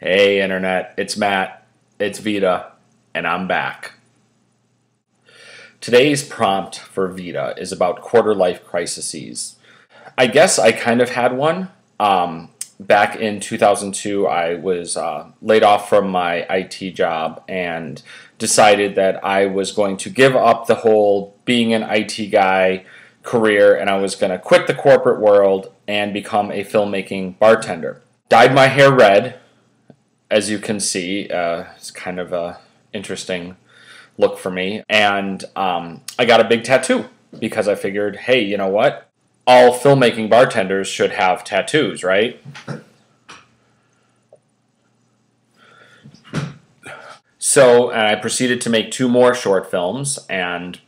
Hey Internet, it's Matt, it's VEDA, and I'm back. Today's prompt for VEDA is about quarter-life crises. I guess I kind of had one. Back in 2002, I was laid off from my IT job and decided that I was going to give up the whole being an IT guy career, and I was going to quit the corporate world and become a filmmaking bartender. Dyed my hair red, as you can see. It's kind of a interesting look for me. And I got a big tattoo because I figured, hey, you know what? All filmmaking bartenders should have tattoos, right? So I proceeded to make 2 more short films, and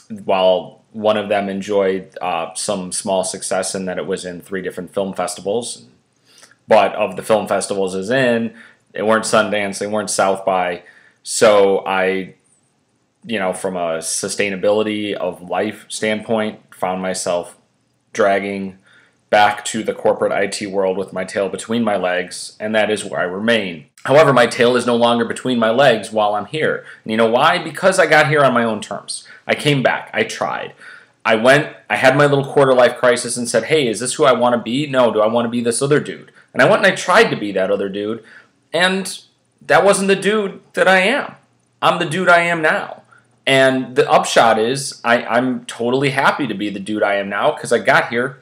while one of them enjoyed some small success in that it was in 3 different film festivals, but of the film festivals is in, they weren't Sundance, they weren't South by, so I, from a sustainability of life standpoint, found myself dragging back to the corporate IT world with my tail between my legs, and that is where I remain. However, my tail is no longer between my legs while I'm here. And you know why? Because I got here on my own terms. I came back. I tried. I had my little quarter-life crisis and said, hey, is this who I want to be? No, do I want to be this other dude? And I went and I tried to be that other dude, and that wasn't the dude that I am. I'm the dude I am now. And the upshot is I'm totally happy to be the dude I am now because I got here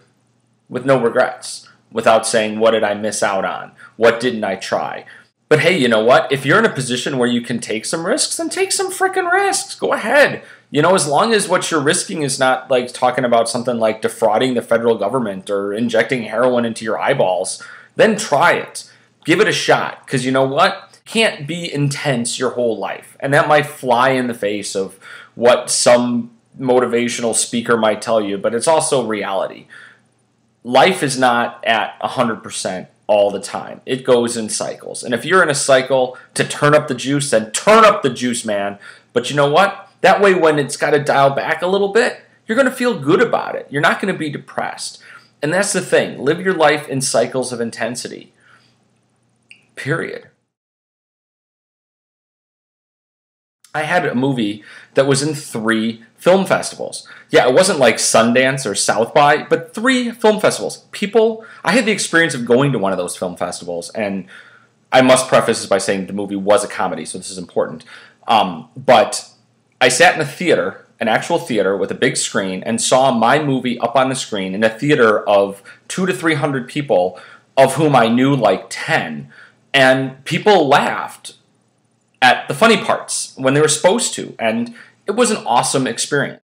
with no regrets, without saying, what did I miss out on? What didn't I try? But hey, you know what? If you're in a position where you can take some risks, then take some freaking risks. Go ahead. As long as what you're risking is not like talking about something like defrauding the federal government or injecting heroin into your eyeballs, then try it. Give it a shot. Because you know what? Can't be intense your whole life. And that might fly in the face of what some motivational speaker might tell you, but it's also reality. Life is not at 100% all the time. It goes in cycles. And if you're in a cycle to turn up the juice, then turn up the juice, man. But you know what? That way, when it's got to dial back a little bit, you're going to feel good about it. You're not going to be depressed. And that's the thing. Live your life in cycles of intensity. Period. I had a movie that was in 3 film festivals. Yeah, it wasn't like Sundance or South by, but 3 film festivals. I had the experience of going to one of those film festivals, and I must preface this by saying the movie was a comedy, so this is important. But I sat in a theater, an actual theater with a big screen, and saw my movie up on the screen in a theater of 200 to 300 people, of whom I knew like 10, and people laughed at the funny parts when they were supposed to, and it was an awesome experience.